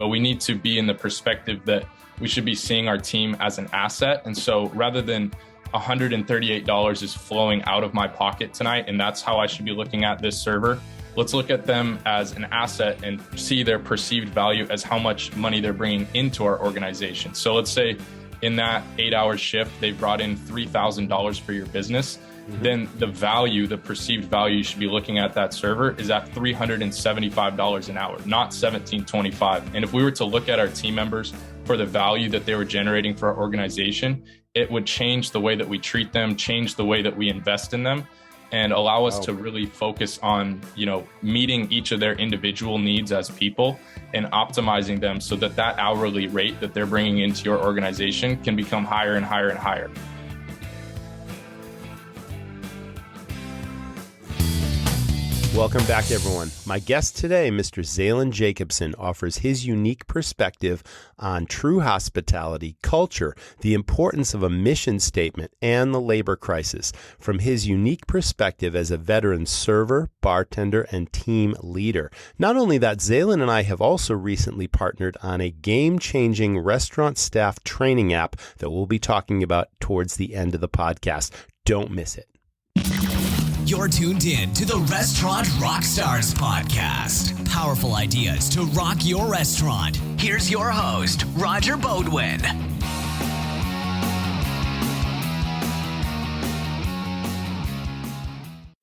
but we need to be in the perspective that we should be seeing our team as an asset. And so rather than $138 is flowing out of my pocket tonight, and that's how I should be looking at this server, let's look at them as an asset and see their perceived value as how much money they're bringing into our organization. So let's say in that 8-hour shift, they brought in $3,000 for your business. Then the value, the perceived value you should be looking at that server is at $375 an hour, not $1,725. And if we were to look at our team members for the value that they were generating for our organization, it would change the way that we treat them, change the way that we invest in them, and allow us to really focus on, meeting each of their individual needs as people and optimizing them so that that hourly rate that they're bringing into your organization can become higher and higher and higher. Welcome back, everyone. My guest today, Mr. Zaylan Jacobsen, offers his unique perspective on true hospitality, culture, the importance of a mission statement, and the labor crisis from his unique perspective as a veteran server, bartender, and team leader. Not only that, Zaylan and I have also recently partnered on a game-changing restaurant staff training app that we'll be talking about towards the end of the podcast. Don't miss it. You're tuned in to the Restaurant Rockstars Podcast. Powerful ideas to rock your restaurant. Here's your host, Roger Bodwin.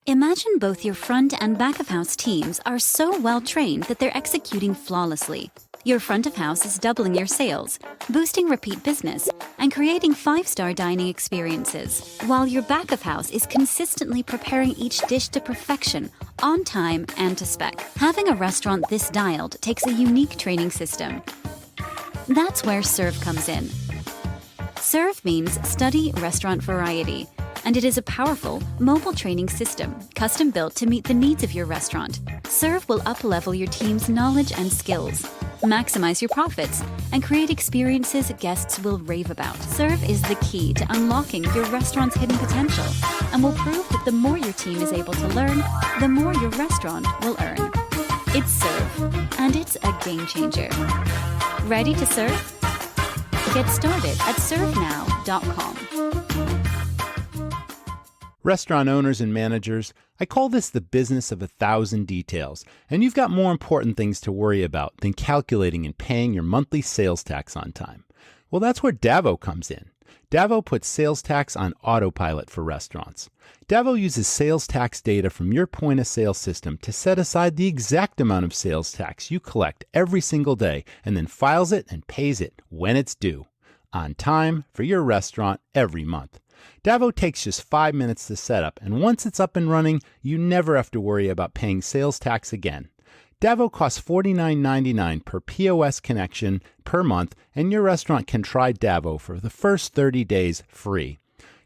Imagine both your front and back of house teams are so well trained that they're executing flawlessly. Your front of house is doubling your sales, boosting repeat business, and creating 5-star dining experiences, while your back of house is consistently preparing each dish to perfection, on time and to spec. Having a restaurant this dialed takes a unique training system. That's where Serve comes in. Serve means study restaurant variety, and it is a powerful, mobile training system, custom built to meet the needs of your restaurant. Serve will up-level your team's knowledge and skills, maximize your profits, and create experiences guests will rave about. Serve is the key to unlocking your restaurant's hidden potential and will prove that the more your team is able to learn, the more your restaurant will earn. It's Serve, and it's a game changer. Ready to serve? Get started at servenow.com. Restaurant owners and managers, I call this the business of 1,000 details, and you've got more important things to worry about than calculating and paying your monthly sales tax on time. Well, that's where Davo comes in. Davo puts sales tax on autopilot for restaurants. Davo uses sales tax data from your point of sale system to set aside the exact amount of sales tax you collect every single day and then files it and pays it when it's due, on time for your restaurant every month. Davo takes just 5 minutes to set up, and once it's up and running, you never have to worry about paying sales tax again. Davo costs $49.99 per POS connection per month, and your restaurant can try Davo for the first 30 days free.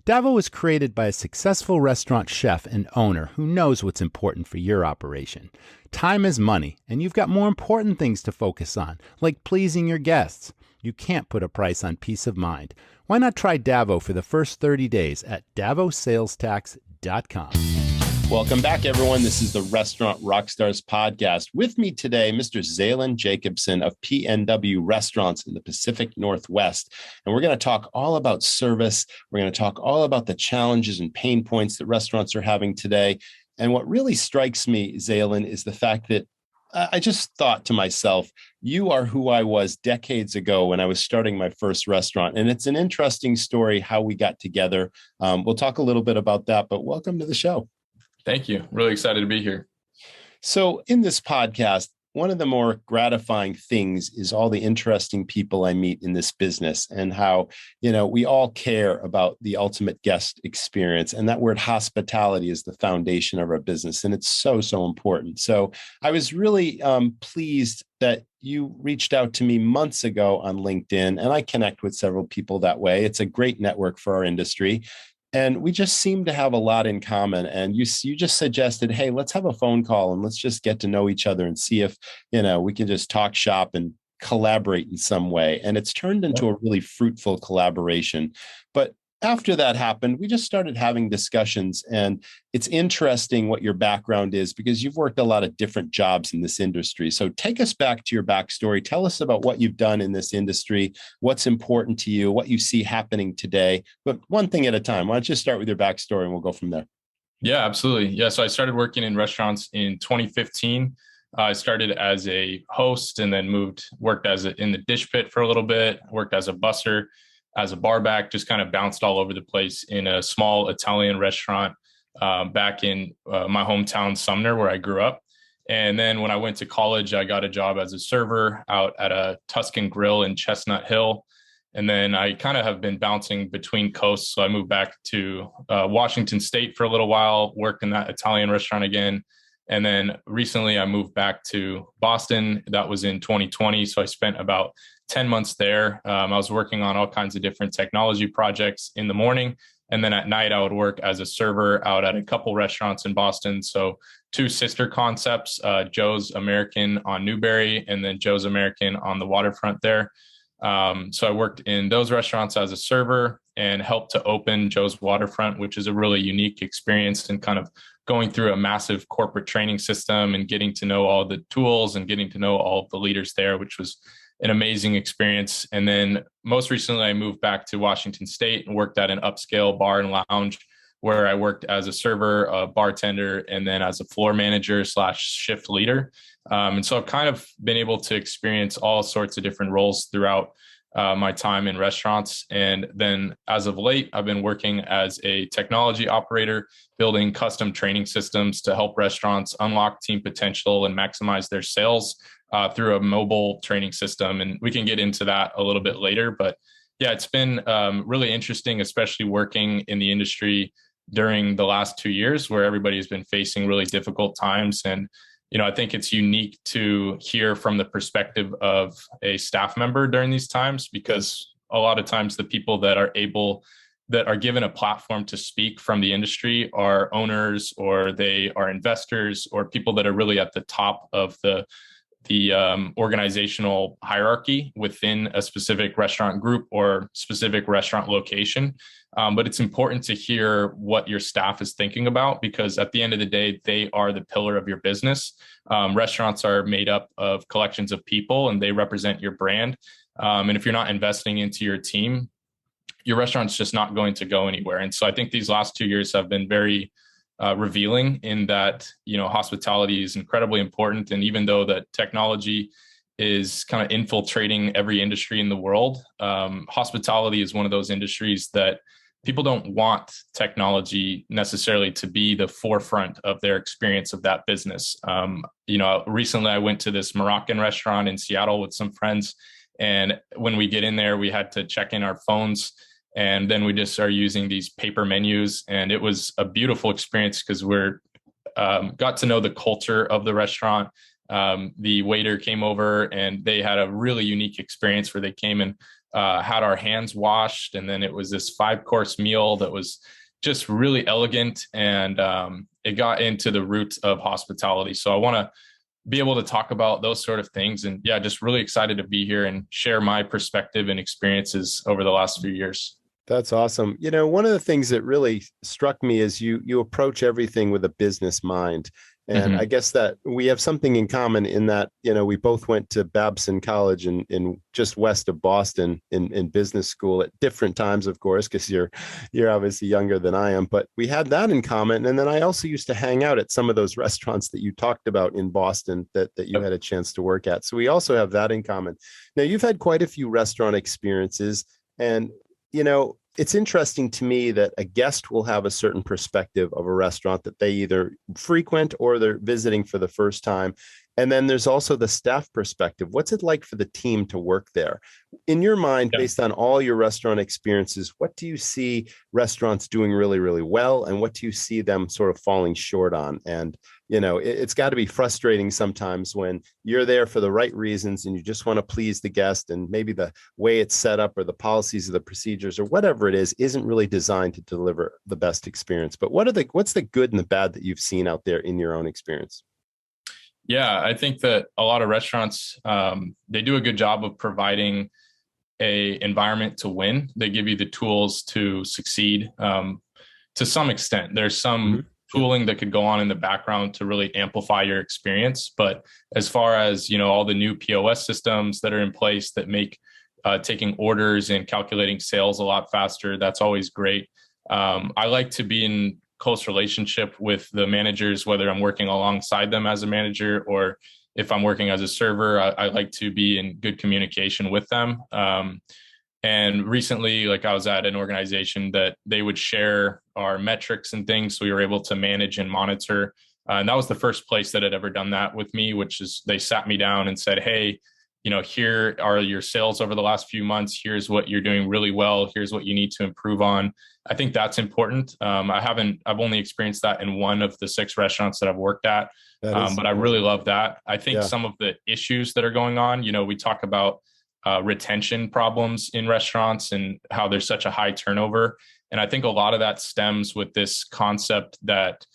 Davo was created by a successful restaurant chef and owner who knows what's important for your operation. Time is money, and you've got more important things to focus on, like pleasing your guests. You can't put a price on peace of mind. Why not try Davo for the first 30 days at davosalestax.com. Welcome back, everyone. This is the Restaurant Rockstars Podcast. With me today, Mr. Zaylan Jacobsen of PNW Restaurants in the Pacific Northwest. And we're going to talk all about service. We're going to talk all about the challenges and pain points that restaurants are having today. And what really strikes me, Zaylan, is the fact that I just thought to myself, you are who I was decades ago when I was starting my first restaurant. And it's an interesting story how we got together. We'll talk a little bit about that, but welcome to the show. Thank you. Really excited to be here. So in this podcast, one of the more gratifying things is all the interesting people I meet in this business and how, we all care about the ultimate guest experience. And that word hospitality is the foundation of our business. And it's so, so important. So I was really pleased that you reached out to me months ago on LinkedIn, and I connect with several people that way. It's a great network for our industry. And we just seem to have a lot in common. And you just suggested, hey, let's have a phone call and let's just get to know each other and see if, we can just talk shop and collaborate in some way. And it's turned into a really fruitful collaboration. But after that happened, we just started having discussions. And it's interesting what your background is because you've worked a lot of different jobs in this industry. So take us back to your backstory. Tell us about what you've done in this industry, what's important to you, what you see happening today. But one thing at a time. Why don't you start with your backstory and we'll go from there? Yeah, absolutely. Yeah. So I started working in restaurants in 2015. I started as a host and then worked in the dish pit for a little bit, worked as a busser, as a bar back, just kind of bounced all over the place in a small Italian restaurant back in my hometown, Sumner, where I grew up. And then when I went to college, I got a job as a server out at a Tuscan Grill in Chestnut Hill. And then I kind of have been bouncing between coasts. So I moved back to Washington State for a little while, worked in that Italian restaurant again. And then recently I moved back to Boston. That was in 2020. So I spent about 10 months there. I was working on all kinds of different technology projects in the morning. And then at night, I would work as a server out at a couple restaurants in Boston. So 2 sister concepts, Joe's American on Newberry, and then Joe's American on the waterfront there. So I worked in those restaurants as a server and helped to open Joe's Waterfront, which is a really unique experience and kind of going through a massive corporate training system and getting to know all the tools and getting to know all of the leaders there, which was an amazing experience. And then most recently, I moved back to Washington State and worked at an upscale bar and lounge where I worked as a server, a bartender, and then as a floor manager / shift leader. And so I've kind of been able to experience all sorts of different roles throughout my time in restaurants. And then as of late, I've been working as a technology operator, building custom training systems to help restaurants unlock team potential and maximize their sales through a mobile training system. And we can get into that a little bit later. But yeah, it's been really interesting, especially working in the industry during the last 2 years where everybody's been facing really difficult times. And I think it's unique to hear from the perspective of a staff member during these times, because a lot of times the people that are given a platform to speak from the industry are owners, or they are investors, or people that are really at the top of the organizational hierarchy within a specific restaurant group or specific restaurant location. But it's important to hear what your staff is thinking about, because at the end of the day, they are the pillar of your business. Restaurants are made up of collections of people and they represent your brand. And if you're not investing into your team, your restaurant's just not going to go anywhere. And so I think these last 2 years have been very revealing in that, hospitality is incredibly important. And even though that technology is kind of infiltrating every industry in the world, hospitality is one of those industries that people don't want technology necessarily to be the forefront of their experience of that business. Recently I went to this Moroccan restaurant in Seattle with some friends. And when we get in there, we had to check in our phones. And then we just are using these paper menus. And it was a beautiful experience because we're got to know the culture of the restaurant. The waiter came over and they had a really unique experience where they came and had our hands washed. And then it was this 5-course meal that was just really elegant. And it got into the roots of hospitality. So I want to be able to talk about those sort of things. And yeah, just really excited to be here and share my perspective and experiences over the last few years. That's awesome. One of the things that really struck me is you approach everything with a business mind. And I guess that we have something in common in that, we both went to Babson College in just west of Boston in business school at different times, of course, because you're obviously younger than I am. But we had that in common. And then I also used to hang out at some of those restaurants that you talked about in Boston that you had a chance to work at. So we also have that in common. Now, you've had quite a few restaurant experiences. And, it's interesting to me that a guest will have a certain perspective of a restaurant that they either frequent or they're visiting for the first time. And then there's also the staff perspective. What's it like for the team to work there? In your mind, based on all your restaurant experiences, what do you see restaurants doing really, really well? And what do you see them sort of falling short on? And, it's got to be frustrating sometimes when you're there for the right reasons and you just want to please the guest, and maybe the way it's set up or the policies or the procedures or whatever it is isn't really designed to deliver the best experience. But what's the good and the bad that you've seen out there in your own experience? Yeah, I think that a lot of restaurants, they do a good job of providing a environment to win. They give you the tools to succeed. To some extent, there's some tooling that could go on in the background to really amplify your experience. But as far as, all the new POS systems that are in place that make taking orders and calculating sales a lot faster, that's always great. I like to be in close relationship with the managers, whether I'm working alongside them as a manager or if I'm working as a server. I like to be in good communication with them. And recently, I was at an organization that they would share our metrics and things, so we were able to manage and monitor. And that was the first place that had ever done that with me, which is they sat me down and said, hey, here are your sales over the last few months. Here's what you're doing really well. Here's what you need to improve on. I think that's important. I've only experienced that in one of the 6 restaurants that I've worked at, but I really love that. I think some of the issues that are going on, we talk about retention problems in restaurants and how there's such a high turnover. And I think a lot of that stems with this concept that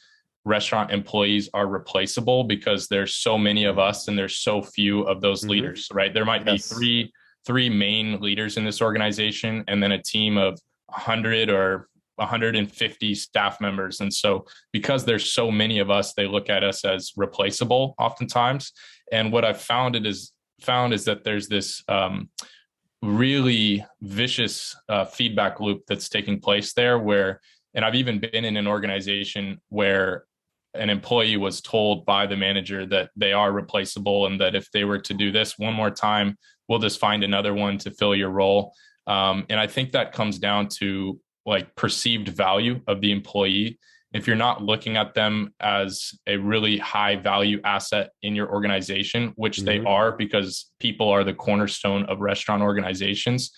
restaurant employees are replaceable because there's so many of us and there's so few of those leaders, right? There might be three main leaders in this organization and then a team of 100 or 150 staff members. And so because there's so many of us, they look at us as replaceable oftentimes. And what I've found is that there's this really vicious feedback loop that's taking place there and I've even been in an organization where an employee was told by the manager that they are replaceable and that if they were to do this one more time, we'll just find another one to fill your role. And I think that comes down to perceived value of the employee. If you're not looking at them as a really high value asset in your organization, which they are because people are the cornerstone of restaurant organizations,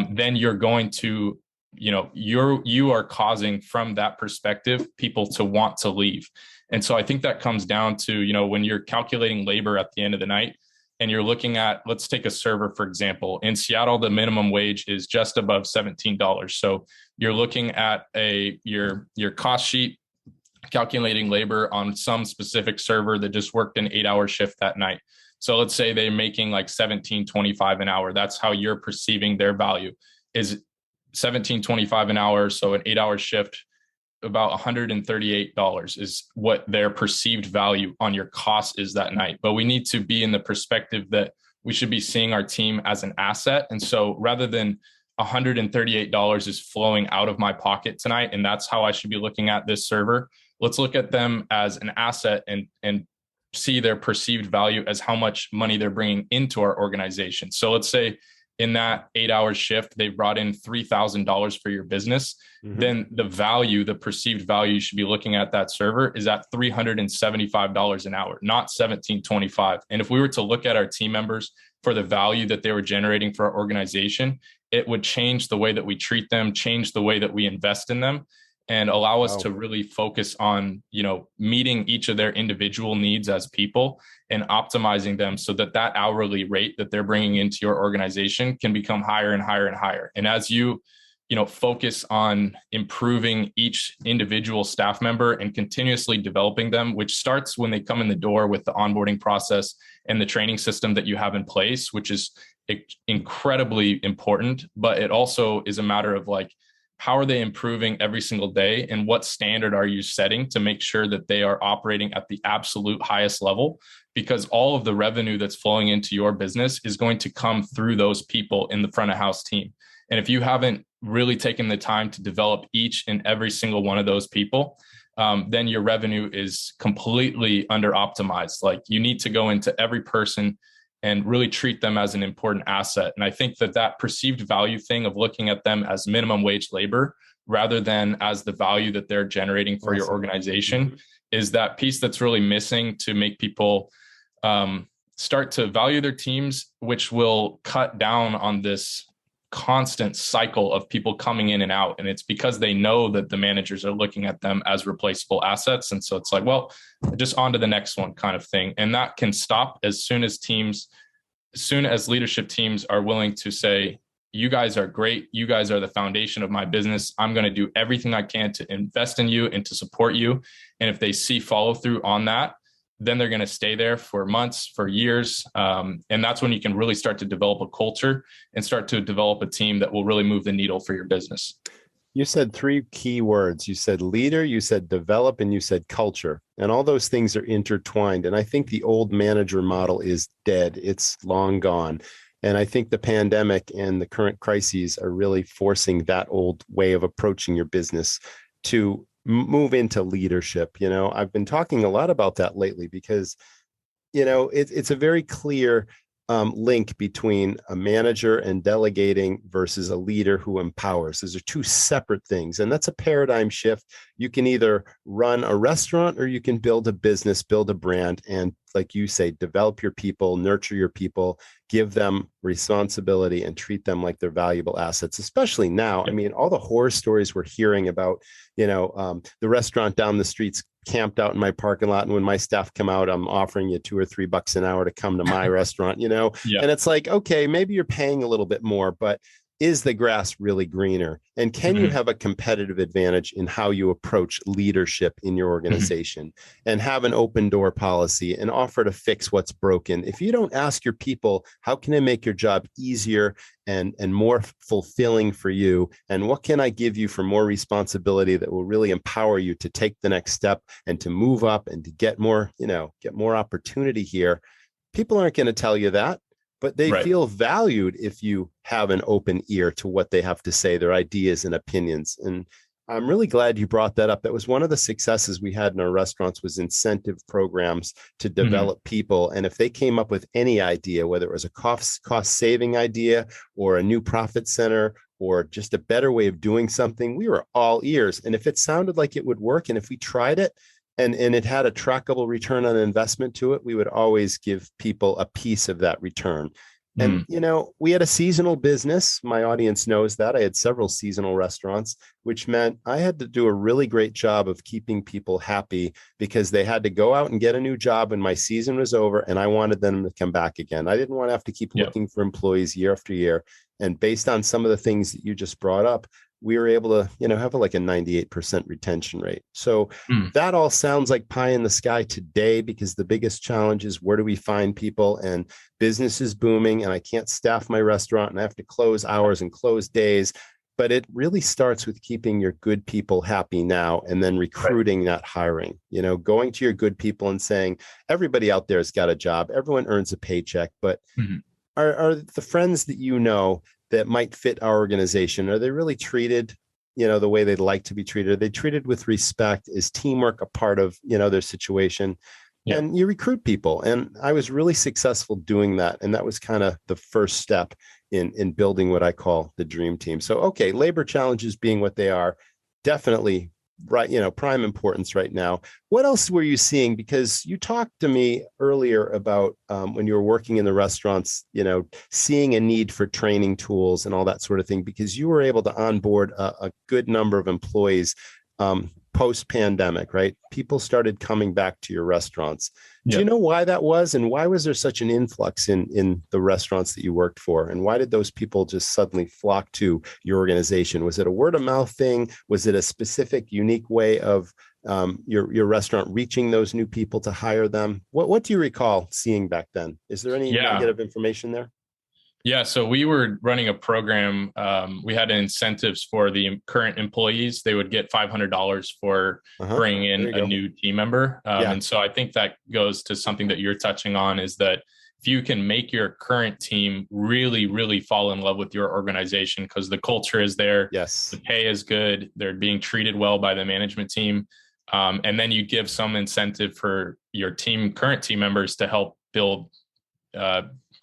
then you're going to, you are causing from that perspective, people to want to leave. And so I think that comes down to, when you're calculating labor at the end of the night and you're looking at, let's take a server, for example, in Seattle, the minimum wage is just above $17. So you're looking at your cost sheet, calculating labor on some specific server that just worked an 8-hour shift that night. So let's say they're making $17.25 an hour. That's how you're perceiving their value is $17.25 an hour. So an 8-hour shift, about $138 is what their perceived value on your cost is that night. But we need to be in the perspective that we should be seeing our team as an asset. And so rather than $138 is flowing out of my pocket tonight, and that's how I should be looking at this server, let's look at them as an asset and see their perceived value as how much money they're bringing into our organization. So let's say in that 8-hour shift, they brought in $3,000 for your business, then the perceived value you should be looking at that server is at $375 an hour, not $17.25. And if we were to look at our team members for the value that they were generating for our organization, it would change the way that we treat them, change the way that we invest in them, and allow us to really focus on, meeting each of their individual needs as people and optimizing them so that hourly rate that they're bringing into your organization can become higher and higher and higher. And as you focus on improving each individual staff member and continuously developing them, which starts when they come in the door with the onboarding process and the training system that you have in place, which is incredibly important. But it also is a matter of how are they improving every single day and what standard are you setting to make sure that they are operating at the absolute highest level? Because all of the revenue that's flowing into your business is going to come through those people in the front of house team. And if you haven't really taken the time to develop each and every single one of those people, then your revenue is completely under optimized. You need to go into every person and really treat them as an important asset. And I think that perceived value thing of looking at them as minimum wage labor rather than as the value that they're generating for your organization is that piece that's really missing to make people start to value their teams, which will cut down on this constant cycle of people coming in and out. And it's because they know that the managers are looking at them as replaceable assets. And so it's just on to the next one kind of thing. And that can stop as soon as leadership teams are willing to say, you guys are great. You guys are the foundation of my business. I'm going to do everything I can to invest in you and to support you. And if they see follow through on that, then they're going to stay there for months, for years. And that's when you can really start to develop a culture and start to develop a team that will really move the needle for your business. You said three key words. You said leader, you said develop, and you said culture. And all those things are intertwined. And I think the old manager model is dead. It's long gone. And I think the pandemic and the current crises are really forcing that old way of approaching your business to move into leadership. I've been talking a lot about that lately because, it's a very clear link between a manager and delegating versus a leader who empowers. Those are two separate things. And that's a paradigm shift. You can either run a restaurant or you can build a business, build a brand, and like you say, develop your people, nurture your people, give them responsibility and treat them like they're valuable assets, especially now. I mean, all the horror stories we're hearing about, the restaurant down the street's camped out in my parking lot. And when my staff come out, I'm offering you $2 or $3 an hour to come to my restaurant, And it's like, okay, maybe you're paying a little bit more, but is the grass really greener? And can you have a competitive advantage in how you approach leadership in your organization and have an open door policy and offer to fix what's broken? If you don't ask your people, how can I make your job easier and more fulfilling for you? And what can I give you for more responsibility that will really empower you to take the next step and to move up and to get more, get more opportunity here? People aren't going to tell you that. But they feel valued if you have an open ear to what they have to say, their ideas and opinions. And I'm really glad you brought that up. That was one of the successes we had in our restaurants was incentive programs to develop people. And if they came up with any idea, whether it was a cost saving idea or a new profit center or just a better way of doing something, we were all ears. And if it sounded like it would work, and if we tried it, and it had a trackable return on investment to it, we would always give people a piece of that return. And, we had a seasonal business. My audience knows that. I had several seasonal restaurants, which meant I had to do a really great job of keeping people happy because they had to go out and get a new job when my season was over, and I wanted them to come back again. I didn't want to have to keep looking for employees year after year. And based on some of the things that you just brought up, we were able to, have like a 98% retention rate. So that all sounds like pie in the sky today, because the biggest challenge is where do we find people? And business is booming and I can't staff my restaurant and I have to close hours and close days. But it really starts with keeping your good people happy now and then recruiting, not hiring, going to your good people and saying, everybody out there has got a job. Everyone earns a paycheck, but are the friends that that might fit our organization, are they really treated, the way they'd like to be treated? Are they treated with respect? Is teamwork a part of, their situation? Yeah. And you recruit people. And I was really successful doing that. And that was kind of the first step in building what I call the dream team. So, okay, labor challenges being what they are, definitely prime importance right now. What else were you seeing? Because you talked to me earlier about when you were working in the restaurants, seeing a need for training tools and all that sort of thing, because you were able to onboard a good number of employees post-pandemic, right? People started coming back to your restaurants. Do you know why that was? And why was there such an influx in the restaurants that you worked for? And why did those people just suddenly flock to your organization? Was it a word of mouth thing? Was it a specific, unique way of your restaurant reaching those new people to hire them? What do you recall seeing back then? Is there any negative information there? Yeah, so we were running a program. We had incentives for the current employees. They would get $500 for bringing in a new team member. And so I think that goes to something that you're touching on, is that if you can make your current team really, really fall in love with your organization because the culture is there, the pay is good, they're being treated well by the management team, and then you give some incentive for your current team members to help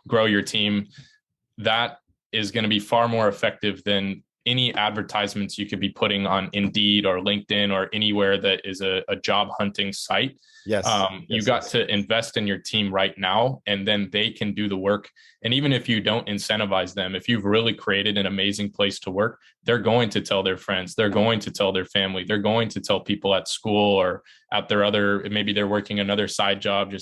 grow your team, that is going to be far more effective than any advertisements you could be putting on Indeed or LinkedIn or anywhere that is a job hunting site. You got to invest in your team right now, and then they can do the work. And even if you don't incentivize them, if you've really created an amazing place to work, they're going to tell their friends, they're going to tell their family, they're going to tell people at school or at maybe they're working another side job,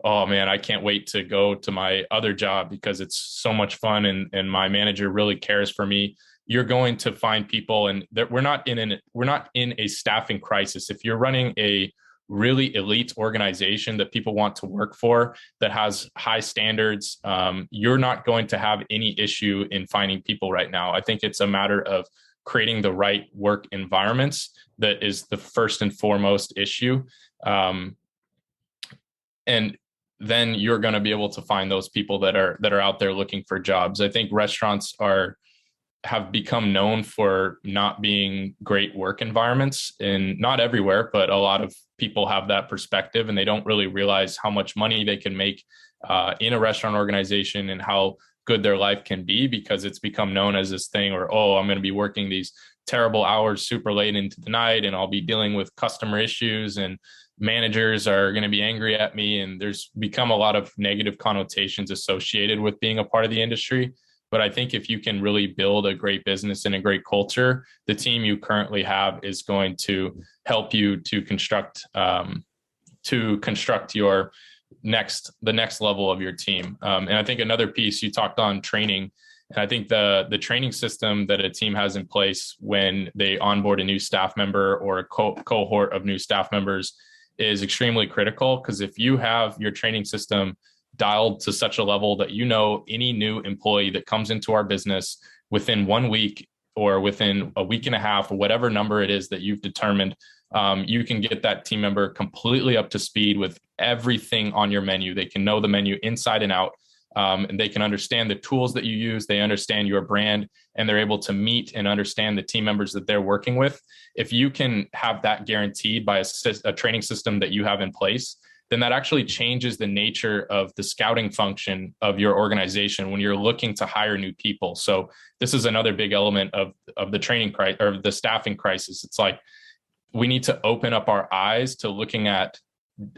oh man, I can't wait to go to my other job because it's so much fun and my manager really cares for me. You're going to find people, and that we're not in a staffing crisis. If you're running a really elite organization that people want to work for, that has high standards, you're not going to have any issue in finding people right now. I think it's a matter of creating the right work environments that is the first and foremost issue. And then you're going to be able to find those people that are out there looking for jobs. I think restaurants have become known for not being great work environments, and not everywhere, but a lot of people have that perspective, and they don't really realize how much money they can make in a restaurant organization and how good their life can be, because it's become known as this thing where, oh, I'm going to be working these terrible hours super late into the night, and I'll be dealing with customer issues, and managers are going to be angry at me. And there's become a lot of negative connotations associated with being a part of the industry. But I think if you can really build a great business and a great culture, the team you currently have is going to help you to construct your the next level of your team. And I think another piece, you talked on training, and I think the training system that a team has in place when they onboard a new staff member or a cohort of new staff members is extremely critical. Because if you have your training system dialed to such a level that any new employee that comes into our business within 1 week or within a week and a half, or whatever number it is that you've determined, you can get that team member completely up to speed with everything on your menu. They can know the menu inside and out, and they can understand the tools that you use. They understand your brand, and they're able to meet and understand the team members that they're working with. If you can have that guaranteed by a training system that you have in place, then that actually changes the nature of the scouting function of your organization when you're looking to hire new people. So this is another big element of the training crisis, or the staffing crisis. It's like, we need to open up our eyes to looking at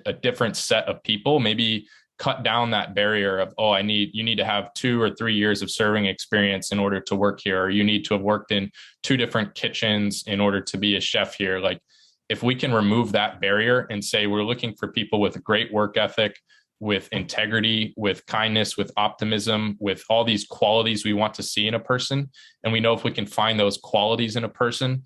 a different set of people, maybe cut down that barrier of, you need to have 2 or 3 years of serving experience in order to work here, or you need to have worked in 2 different kitchens in order to be a chef here. Like, if we can remove that barrier and say we're looking for people with a great work ethic, with integrity, with kindness, with optimism, with all these qualities we want to see in a person, and we know if we can find those qualities in a person,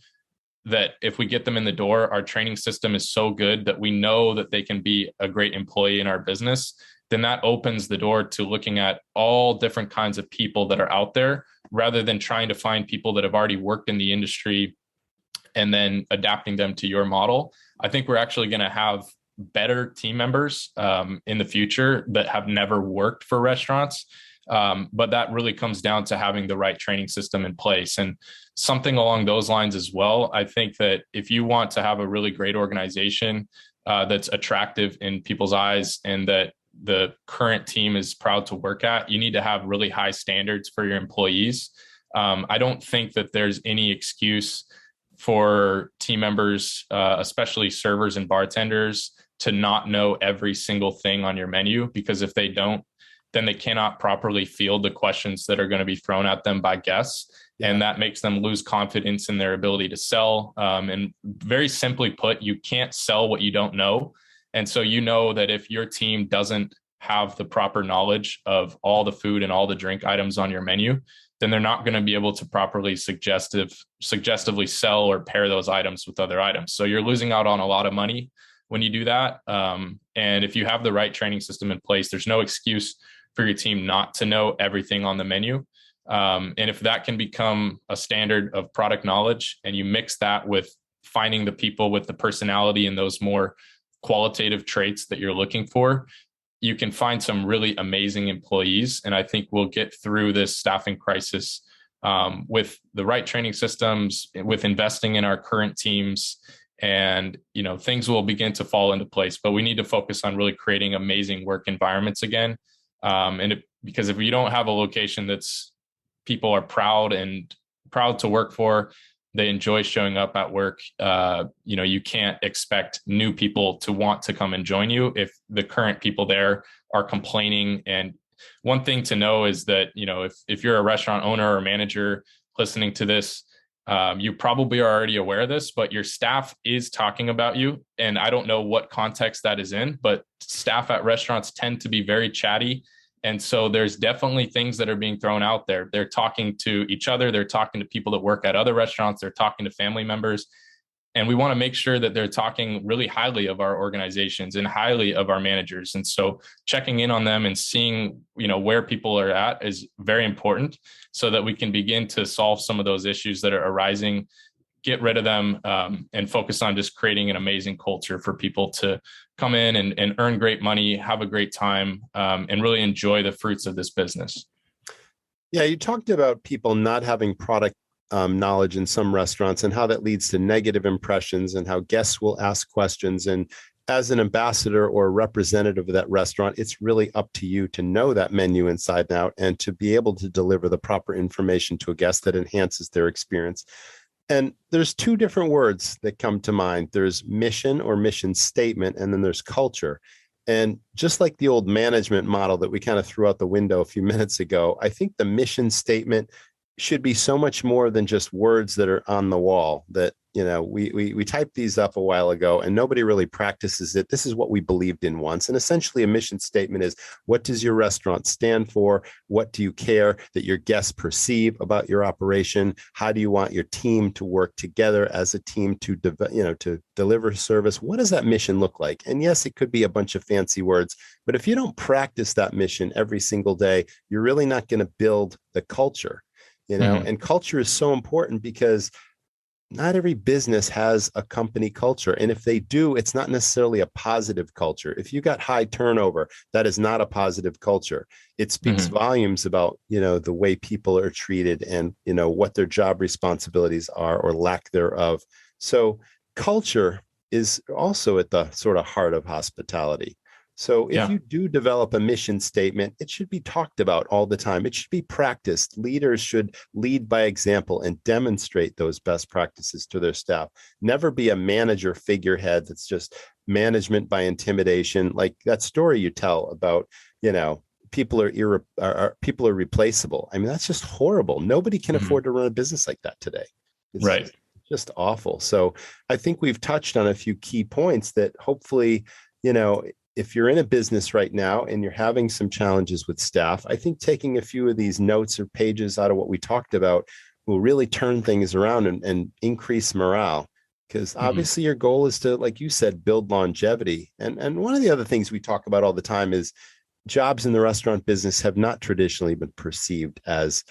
that if we get them in the door, our training system is so good that we know that they can be a great employee in our business, then that opens the door to looking at all different kinds of people that are out there, rather than trying to find people that have already worked in the industry and then adapting them to your model. I think we're actually going to have better team members in the future that have never worked for restaurants. But that really comes down to having the right training system in place. And something along those lines as well, I think that if you want to have a really great organization that's attractive in people's eyes and that the current team is proud to work at, you need to have really high standards for your employees. I don't think that there's any excuse for team members, especially servers and bartenders, to not know every single thing on your menu, because if they don't, then they cannot properly field the questions that are going to be thrown at them by guests. Yeah. And that makes them lose confidence in their ability to sell. And very simply put, you can't sell what you don't know. And so that if your team doesn't have the proper knowledge of all the food and all the drink items on your menu, then they're not going to be able to properly suggestively sell or pair those items with other items. So you're losing out on a lot of money when you do that. And if you have the right training system in place, there's no excuse for your team not to know everything on the menu. And if that can become a standard of product knowledge, and you mix that with finding the people with the personality and those more qualitative traits that you're looking for, you can find some really amazing employees. And I think we'll get through this staffing crisis with the right training systems, with investing in our current teams, and things will begin to fall into place. But we need to focus on really creating amazing work environments again. Because if you don't have a location that's people are proud to work for, they enjoy showing up at work, you can't expect new people to want to come and join you if the current people there are complaining. And one thing to know is that, if you're a restaurant owner or manager listening to this, you probably are already aware of this, but your staff is talking about you. And I don't know what context that is in, but staff at restaurants tend to be very chatty. And so there's definitely things that are being thrown out there. They're talking to each other. They're talking to people that work at other restaurants. They're talking to family members. And we want to make sure that they're talking really highly of our organizations and highly of our managers. And so checking in on them and seeing, where people are at is very important so that we can begin to solve some of those issues that are arising, get rid of them, and focus on just creating an amazing culture for people to come in and earn great money, have a great time, and really enjoy the fruits of this business. Yeah, you talked about people not having product knowledge in some restaurants and how that leads to negative impressions and how guests will ask questions. And as an ambassador or a representative of that restaurant, it's really up to you to know that menu inside and out and to be able to deliver the proper information to a guest that enhances their experience. And there's two different words that come to mind. There's mission or mission statement, and then there's culture. And just like the old management model that we kind of threw out the window a few minutes ago, I think the mission statement should be so much more than just words that are on the wall that, we typed these up a while ago and nobody really practices it. This is what we believed in once. And essentially a mission statement is, what does your restaurant stand for? What do you care that your guests perceive about your operation? How do you want your team to work together as a team to deliver service? What does that mission look like? And yes, it could be a bunch of fancy words, but if you don't practice that mission every single day, you're really not going to build the culture. And culture is so important because not every business has a company culture. And if they do, it's not necessarily a positive culture. If you got high turnover, that is not a positive culture. It speaks volumes about, the way people are treated and, what their job responsibilities are or lack thereof. So culture is also at the sort of heart of hospitality. So if you do develop a mission statement, it should be talked about all the time. It should be practiced. Leaders should lead by example and demonstrate those best practices to their staff. Never be a manager figurehead that's just management by intimidation. Like that story you tell about, people are replaceable. I mean, that's just horrible. Nobody can afford to run a business like that today. It's just awful. So I think we've touched on a few key points that hopefully, if you're in a business right now and you're having some challenges with staff, I think taking a few of these notes or pages out of what we talked about will really turn things around and increase morale. Because obviously your goal is to, like you said, build longevity. And one of the other things we talk about all the time is jobs in the restaurant business have not traditionally been perceived as,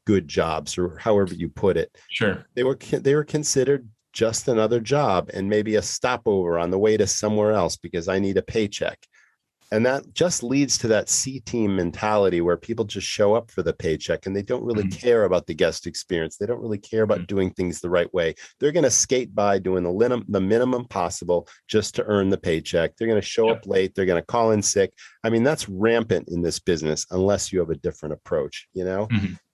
good jobs or however you put it. Sure. They were considered just another job and maybe a stopover on the way to somewhere else because I need a paycheck. And that just leads to that C team mentality where people just show up for the paycheck and they don't really care about the guest experience. They don't really care about doing things the right way. They're going to skate by doing the minimum possible just to earn the paycheck. They're going to show up late. They're going to call in sick. I mean, that's rampant in this business unless you have a different approach,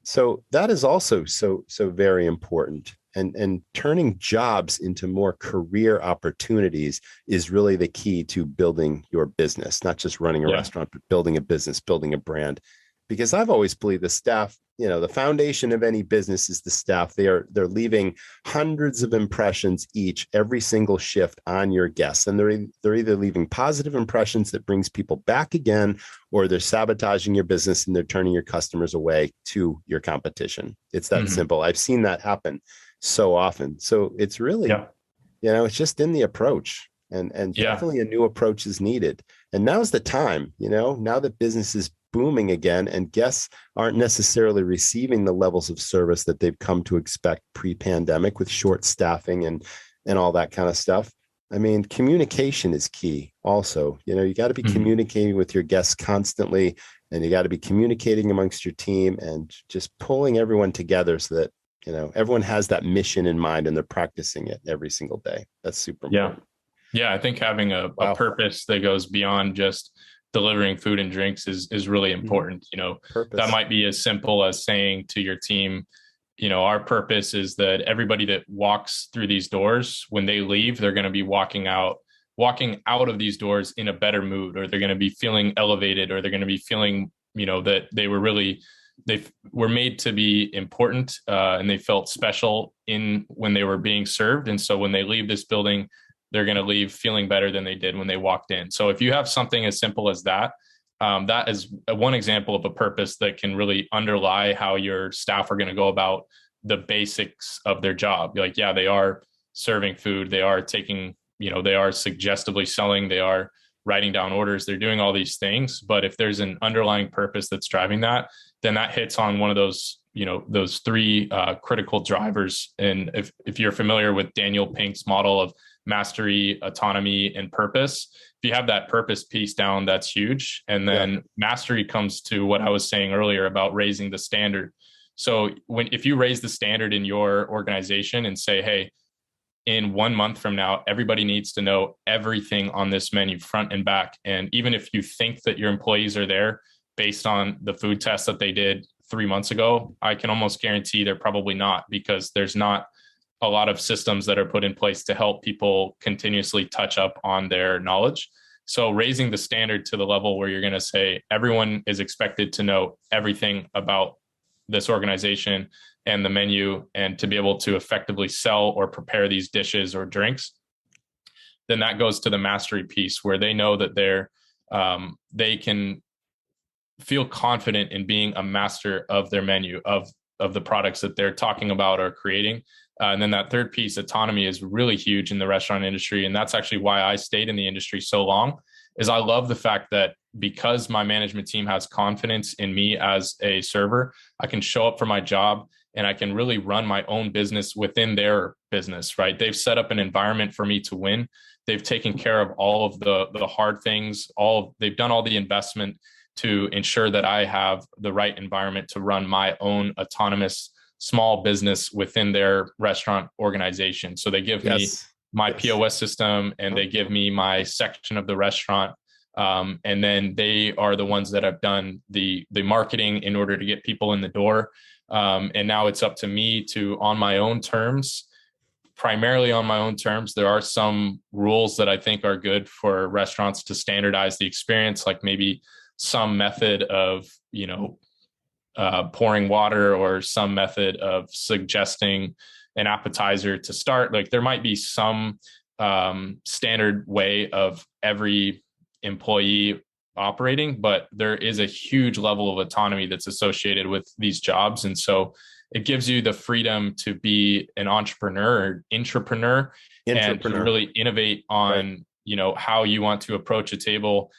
So that is also so very important. And turning jobs into more career opportunities is really the key to building your business, not just running a restaurant, but building a business, building a brand. Because I've always believed the staff, the foundation of any business is the staff. They're leaving hundreds of impressions each, every single shift on your guests. And they're either leaving positive impressions that brings people back again, or they're sabotaging your business and they're turning your customers away to your competition. It's that simple. I've seen that happen so often. So it's really, it's just in the approach and definitely a new approach is needed. And now's the time, now that business is booming again and guests aren't necessarily receiving the levels of service that they've come to expect pre-pandemic with short staffing and all that kind of stuff. I mean, communication is key also. You got to be communicating with your guests constantly, and you got to be communicating amongst your team and just pulling everyone together so that everyone has that mission in mind and they're practicing it every single day. That's super important. Yeah. I think having a purpose that goes beyond just delivering food and drinks is really important. That might be as simple as saying to your team, our purpose is that everybody that walks through these doors, when they leave, they're going to be walking out of these doors in a better mood, or they're going to be feeling elevated, or they're going to be feeling, that they were made to be important, and they felt special when they were being served. And so when they leave this building, they're going to leave feeling better than they did when they walked in. So if you have something as simple as that, that is one example of a purpose that can really underlie how your staff are going to go about the basics of their job. Like, they are serving food, they are taking, they are suggestively selling, they are writing down orders, they're doing all these things. But if there's an underlying purpose that's driving that, then that hits on one of those, those three critical drivers. And if you're familiar with Daniel Pink's model of mastery, autonomy, and purpose, if you have that purpose piece down, that's huge. And then mastery comes to what I was saying earlier about raising the standard. So if you raise the standard in your organization and say, hey, in 1 month from now, everybody needs to know everything on this menu, front and back. And even if you think that your employees are there based on the food test that they did 3 months ago, I can almost guarantee they're probably not, because there's not a lot of systems that are put in place to help people continuously touch up on their knowledge. So raising the standard to the level where you're going to say everyone is expected to know everything about this organization and the menu, and to be able to effectively sell or prepare these dishes or drinks, then that goes to the mastery piece, where they know that they can feel confident in being a master of their menu, of the products that they're talking about or creating. And then that third piece, autonomy, is really huge in the restaurant industry. And that's actually why I stayed in the industry so long, is I love the fact that because my management team has confidence in me as a server, I can show up for my job and I can really run my own business within their business, right? They've set up an environment for me to win. They've taken care of all of the hard things. They've done all the investment to ensure that I have the right environment to run my own autonomous small business within their restaurant organization. So they give me my POS system, and they give me my section of the restaurant. And then they are the ones that have done the marketing in order to get people in the door. And now it's up to me to, on my own terms, primarily on my own terms. There are some rules that I think are good for restaurants to standardize the experience, like maybe some method of, pouring water, or some method of suggesting an appetizer to start. Like there might be some standard way of every employee operating, but there is a huge level of autonomy that's associated with these jobs. And so it gives you the freedom to be an entrepreneur or intrapreneur and to really innovate on, how you want to approach a table,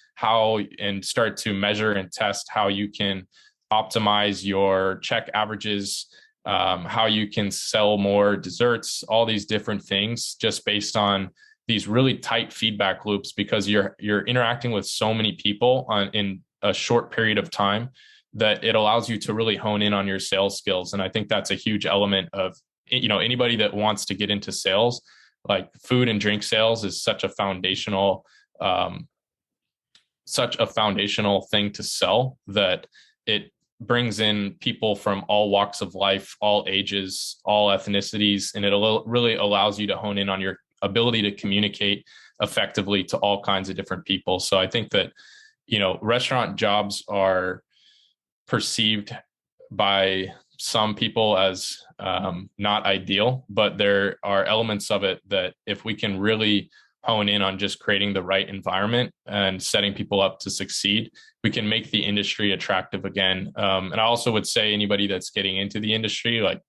and start to measure and test how you can optimize your check averages, how you can sell more desserts, all these different things, just based on these really tight feedback loops, because you're interacting with so many people in a short period of time, that it allows you to really hone in on your sales skills. And I think that's a huge element of, anybody that wants to get into sales, like food and drink sales is such a foundational thing to sell, that it brings in people from all walks of life, all ages, all ethnicities, and it really allows you to hone in on your ability to communicate effectively to all kinds of different people. So I think that, restaurant jobs are perceived by some people as not ideal, but there are elements of it that if we can really hone in on just creating the right environment and setting people up to succeed, we can make the industry attractive again. And I also would say anybody that's getting into the industry, like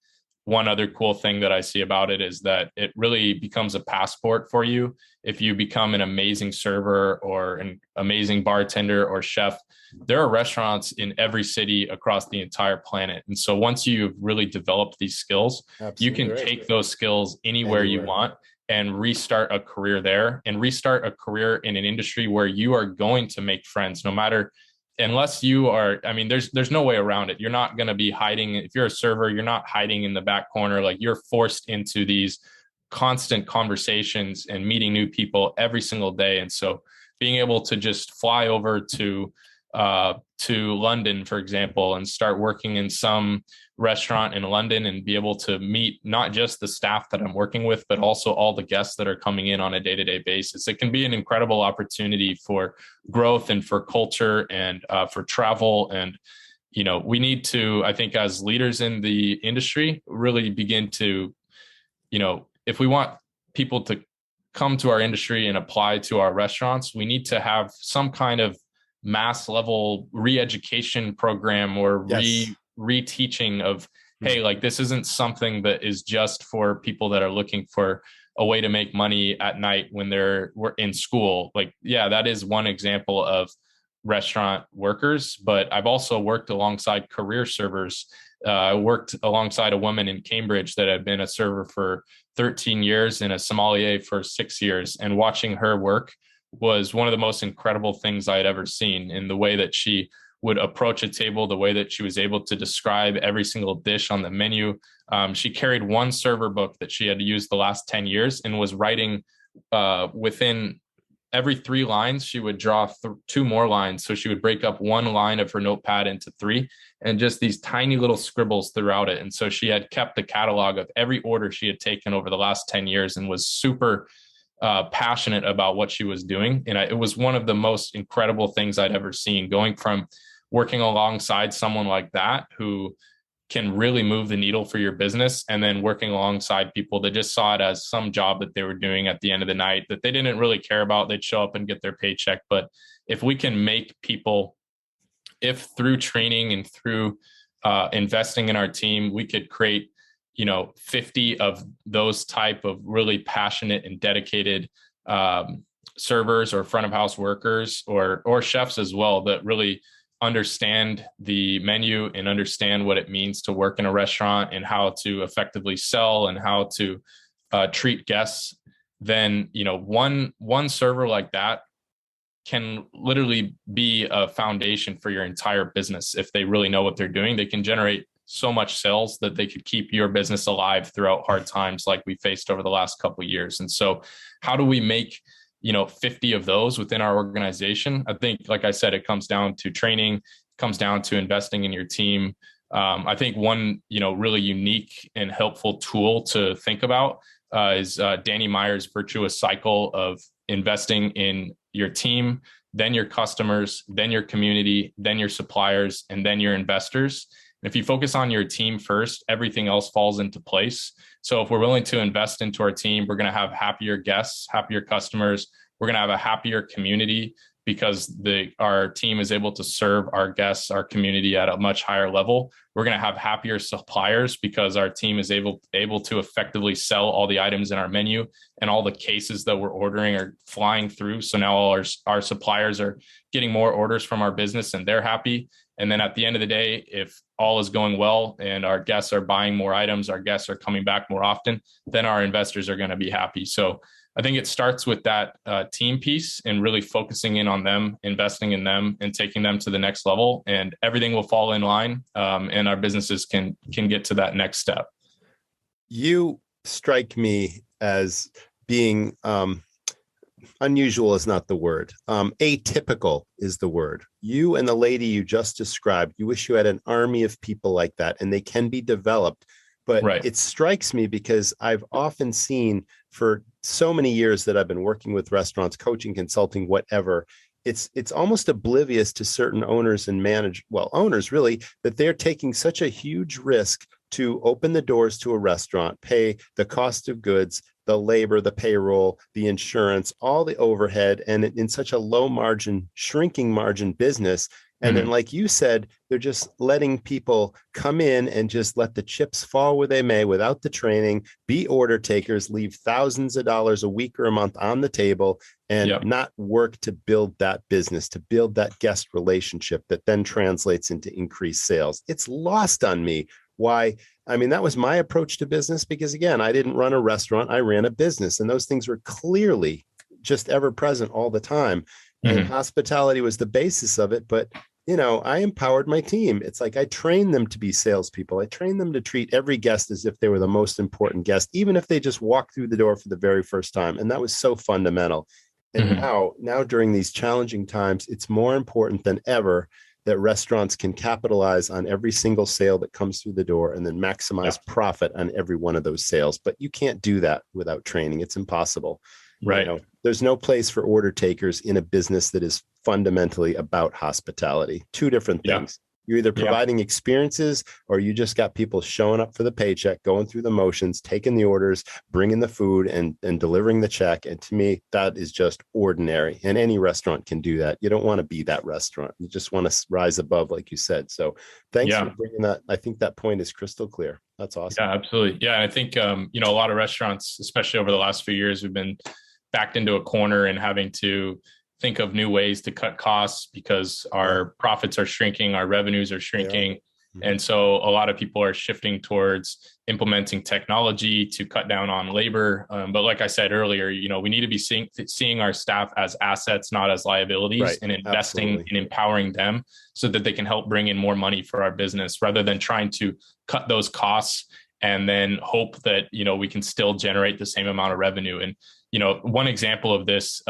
one other cool thing that I see about it is that it really becomes a passport for you. If you become an amazing server or an amazing bartender or chef, there are restaurants in every city across the entire planet. And so once you've really developed these skills, you can take those skills anywhere you want and restart a career there, and restart a career in an industry where you are going to make friends, unless you are, there's no way around it. You're not going to be hiding. If you're a server, you're not hiding in the back corner. Like you're forced into these constant conversations and meeting new people every single day. And so being able to just fly over to London, for example, and start working in some restaurant in London and be able to meet not just the staff that I'm working with, but also all the guests that are coming in on a day-to-day basis. It can be an incredible opportunity for growth and for culture and for travel. And, we need to, I think, as leaders in the industry, really begin to, if we want people to come to our industry and apply to our restaurants, we need to have some kind of mass level re-education program or reteaching of, hey, like this isn't something that is just for people that are looking for a way to make money at night when we're in school. Like, yeah, that is one example of restaurant workers, but I've also worked alongside career servers. I worked alongside a woman in Cambridge that had been a server for 13 years and a sommelier for 6 years. And watching her work was one of the most incredible things I had ever seen, in the way that she would approach a table, the way that she was able to describe every single dish on the menu. She carried one server book that she had used the last 10 years and was writing within every 3 lines, she would draw 2 more lines. So she would break up 1 line of her notepad into 3, and just these tiny little scribbles throughout it. And so she had kept a catalog of every order she had taken over the last 10 years and was super passionate about what she was doing. And it was one of the most incredible things I'd ever seen, going from working alongside someone like that who can really move the needle for your business, and then working alongside people that just saw it as some job that they were doing at the end of the night that they didn't really care about. They'd show up and get their paycheck. But if we can make people, if through training and through investing in our team, we could create, 50 of those type of really passionate and dedicated servers or front of house workers or chefs as well, that really understand the menu and understand what it means to work in a restaurant and how to effectively sell and how to treat guests, then one server like that can literally be a foundation for your entire business. If they really know what they're doing, they can generate so much sales that they could keep your business alive throughout hard times like we faced over the last couple of years. And so how do we make 50 of those within our organization? I think, like I said, it comes down to training, it comes down to investing in your team. I think one, really unique and helpful tool to think about is Danny Meyer's virtuous cycle of investing in your team, then your customers, then your community, then your suppliers, and then your investors. And if you focus on your team first, everything else falls into place. So if we're willing to invest into our team, we're going to have happier guests, happier customers. We're going to have a happier community because our team is able to serve our guests, our community at a much higher level. We're going to have happier suppliers because our team is able to effectively sell all the items in our menu, and all the cases that we're ordering are flying through. So now all our suppliers are getting more orders from our business and they're happy. And then at the end of the day, if all is going well and our guests are buying more items, our guests are coming back more often, then our investors are going to be happy. So I think it starts with that team piece and really focusing in on them, investing in them, and taking them to the next level, and everything will fall in line, and our businesses can get to that next step. You strike me as being unusual is not the word. Atypical is the word. You and the lady you just described, you wish you had an army of people like that, and they can be developed. But right. It strikes me because I've often seen for so many years that I've been working with restaurants, coaching, consulting, whatever, it's almost oblivious to certain owners and owners really, that they're taking such a huge risk to open the doors to a restaurant, pay the cost of goods, the labor, the payroll, the insurance, all the overhead, and in such a low margin, shrinking margin business. And then, like you said, they're just letting people come in and just let the chips fall where they may without the training, be order takers, leave thousands of dollars a week or a month on the table, and not work to build that business, to build that guest relationship that then translates into increased sales. It's lost on me why. I mean, that was my approach to business because, again, I didn't run a restaurant. I ran a business, and those things were clearly just ever present all the time. And hospitality was the basis of it. But, I empowered my team. It's like I trained them to be salespeople. I trained them to treat every guest as if they were the most important guest, even if they just walked through the door for the very first time. And that was so fundamental. And now during these challenging times, it's more important than ever that restaurants can capitalize on every single sale that comes through the door and then maximize profit on every one of those sales. But you can't do that without training. It's impossible. Right. There's no place for order takers in a business that is fundamentally about hospitality. Two different things. You're either providing experiences or you just got people showing up for the paycheck, going through the motions, taking the orders, bringing the food and delivering the check. And to me, that is just ordinary. And any restaurant can do that. You don't want to be that restaurant. You just want to rise above, like you said. So thanks for bringing that. I think that point is crystal clear. That's awesome. Yeah, absolutely. Yeah. I think, a lot of restaurants, especially over the last few years, we've been backed into a corner and having to think of new ways to cut costs because our profits are shrinking, our revenues are shrinking. And so a lot of people are shifting towards implementing technology to cut down on labor. But like I said earlier, we need to be seeing our staff as assets, not as liabilities, and investing in empowering them so that they can help bring in more money for our business rather than trying to cut those costs and then hope that, we can still generate the same amount of revenue. And, one example of this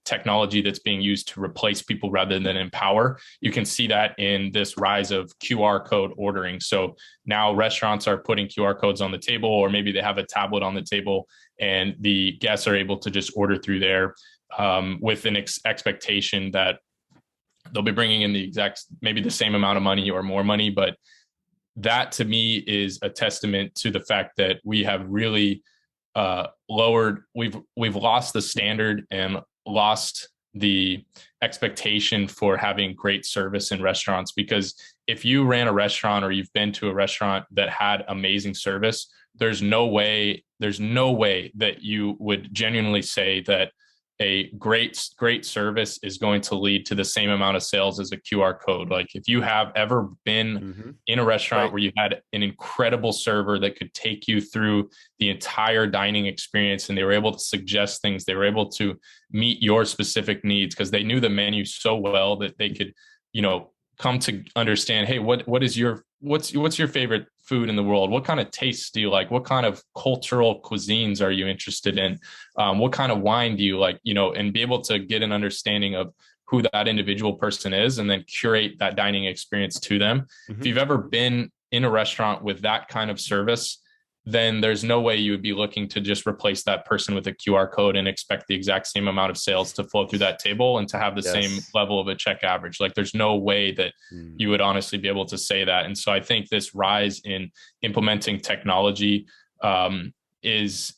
technology that's being used to replace people rather than empower, you can see that in this rise of QR code ordering. So now restaurants are putting QR codes on the table, or maybe they have a tablet on the table and the guests are able to just order through there with an expectation that they'll be bringing in maybe the same amount of money or more money. But that to me is a testament to the fact that we have really we've lost the standard and lost the expectation for having great service in restaurants. Because if you ran a restaurant or you've been to a restaurant that had amazing service, there's no way that you would genuinely say that a great service is going to lead to the same amount of sales as a QR code. Like if you have ever been in a restaurant where you had an incredible server that could take you through the entire dining experience and they were able to suggest things, they were able to meet your specific needs because they knew the menu so well that they could, come to understand, hey, what's your favorite food in the world? What kind of tastes do you like? What kind of cultural cuisines are you interested in? What kind of wine do you like? And be able to get an understanding of who that individual person is and then curate that dining experience to them. If you've ever been in a restaurant with that kind of service, then there's no way you would be looking to just replace that person with a QR code and expect the exact same amount of sales to flow through that table and to have the same level of a check average. Like there's no way that you would honestly be able to say that. And so I think this rise in implementing technology is,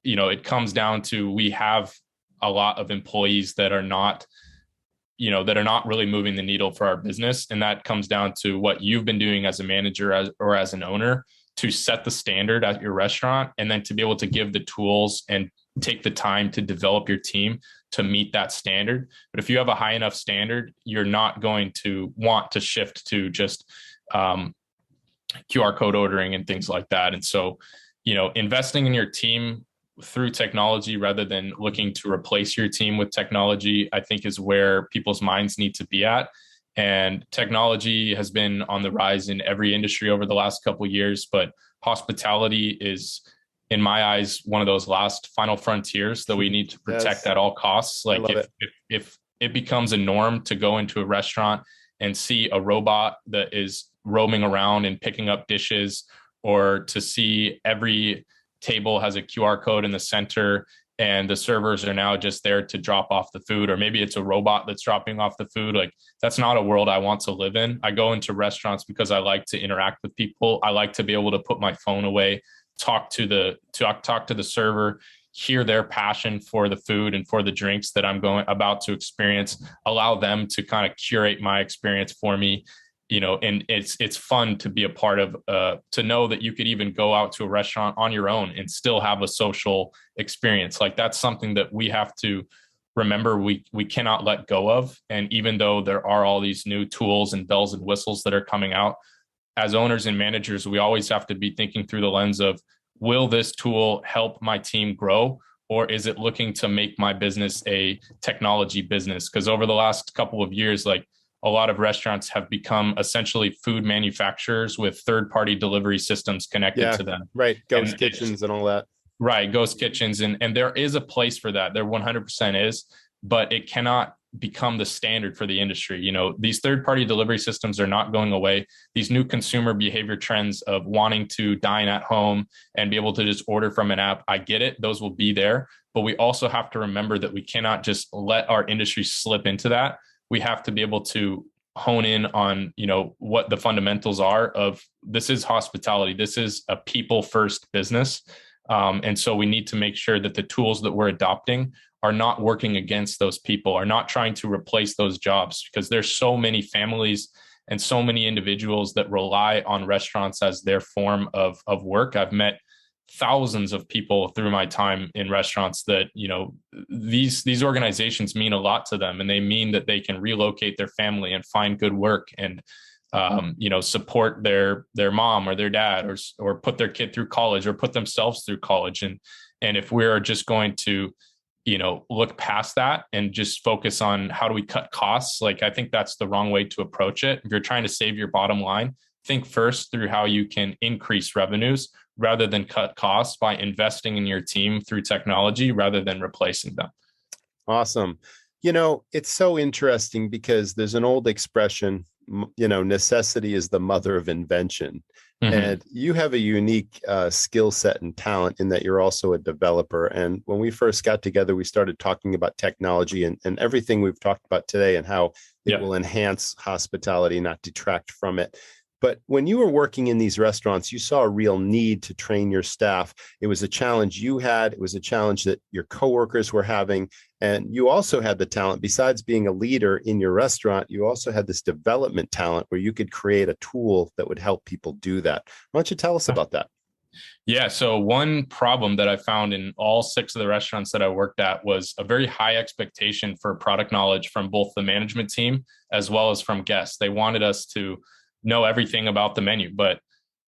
it comes down to, we have a lot of employees that are not really moving the needle for our business. And that comes down to what you've been doing as a manager or as an owner to set the standard at your restaurant, and then to be able to give the tools and take the time to develop your team to meet that standard. But if you have a high enough standard, you're not going to want to shift to just QR code ordering and things like that. And so, investing in your team through technology rather than looking to replace your team with technology, I think is where people's minds need to be at. And technology has been on the rise in every industry over the last couple of years, but hospitality is, in my eyes, one of those last final frontiers that we need to protect at all costs. Like if it becomes a norm to go into a restaurant and see a robot that is roaming around and picking up dishes, or to see every table has a QR code in the center and the servers are now just there to drop off the food, or maybe it's a robot that's dropping off the food. Like that's not a world I want to live in. I go into restaurants because I like to interact with people. I like to be able to put my phone away, talk to the server, hear their passion for the food and for the drinks that I'm about to experience, allow them to kind of curate my experience for me. And it's fun to be a part of, to know that you could even go out to a restaurant on your own and still have a social experience. Like that's something that we have to remember we cannot let go of. And even though there are all these new tools and bells and whistles that are coming out, as owners and managers, we always have to be thinking through the lens of, will this tool help my team grow? Or is it looking to make my business a technology business? Because over the last couple of years, like, a lot of restaurants have become essentially food manufacturers with third-party delivery systems connected to them. Right. Ghost kitchens and all that. Right. Ghost kitchens. And there is a place for that. There 100% is, but it cannot become the standard for the industry. These third-party delivery systems are not going away. These new consumer behavior trends of wanting to dine at home and be able to just order from an app, I get it. Those will be there. But we also have to remember that we cannot just let our industry slip into that. We have to be able to hone in on, what the fundamentals are of, this is hospitality. This is a people first business. And so we need to make sure that the tools that we're adopting are not working against those people, are not trying to replace those jobs, because there's so many families and so many individuals that rely on restaurants as their form of work. I've met thousands of people through my time in restaurants that, these organizations mean a lot to them, and they mean that they can relocate their family and find good work and support their mom or their dad, or put their kid through college, or put themselves through college. And if we're just going to, look past that and just focus on how do we cut costs, like, I think that's the wrong way to approach it. If you're trying to save your bottom line, think first through how you can increase revenues rather than cut costs by investing in your team through technology rather than replacing them. Awesome. It's so interesting because there's an old expression, necessity is the mother of invention. Mm-hmm. And you have a unique skill set and talent in that you're also a developer. And when we first got together, we started talking about technology and everything we've talked about today and how it will enhance hospitality, not detract from it. But when you were working in these restaurants, you saw a real need to train your staff. It was a challenge you had. It was a challenge that your coworkers were having. And you also had the talent, besides being a leader in your restaurant, you also had this development talent where you could create a tool that would help people do that. Why don't you tell us about that? Yeah. So one problem that I found in all 6 of the restaurants that I worked at was a very high expectation for product knowledge from both the management team as well as from guests. They wanted us to know everything about the menu, but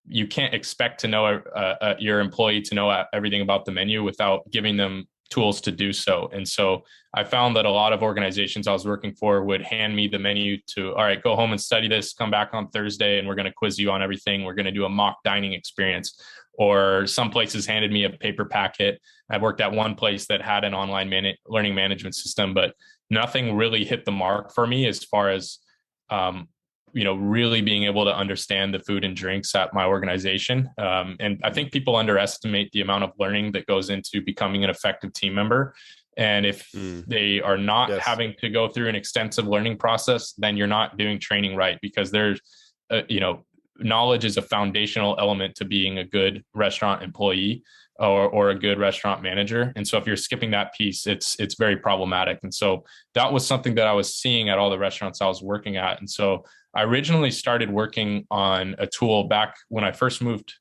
you can't expect to know your employee to know everything about the menu without giving them tools to do so. And so I found that a lot of organizations I was working for would hand me the menu to, all right, go home and study this, come back on Thursday, and we're going to quiz you on everything. We're going to do a mock dining experience. Or some places handed me a paper packet. I worked at one place that had an online learning management system, but nothing really hit the mark for me as far as, really being able to understand the food and drinks at my organization. And I think people underestimate the amount of learning that goes into becoming an effective team member. And if they are not having to go through an extensive learning process, then you're not doing training right, because there's, knowledge is a foundational element to being a good restaurant employee or a good restaurant manager. And so if you're skipping that piece, it's very problematic. And so that was something that I was seeing at all the restaurants I was working at. And so I originally started working on a tool back when I first moved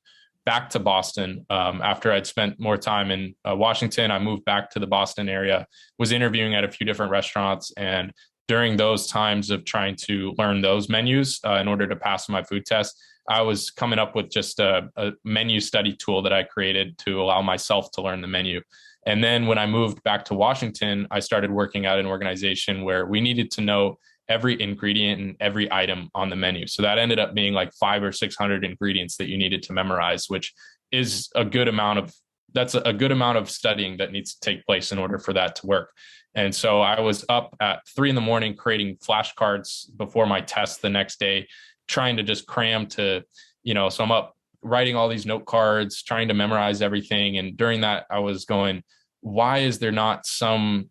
back to Boston. After I'd spent more time in Washington, I moved back to the Boston area, was interviewing at a few different restaurants. And during those times of trying to learn those menus in order to pass my food test, I was coming up with just a menu study tool that I created to allow myself to learn the menu. And then when I moved back to Washington, I started working at an organization where we needed to know every ingredient and every item on the menu. So that ended up being like 500 or 600 ingredients that you needed to memorize, which is a good amount of studying that needs to take place in order for that to work. And so I was up at 3 a.m. creating flashcards before my test the next day, trying to just cram to, so I'm up writing all these note cards, trying to memorize everything. And during that, I was going, why is there not some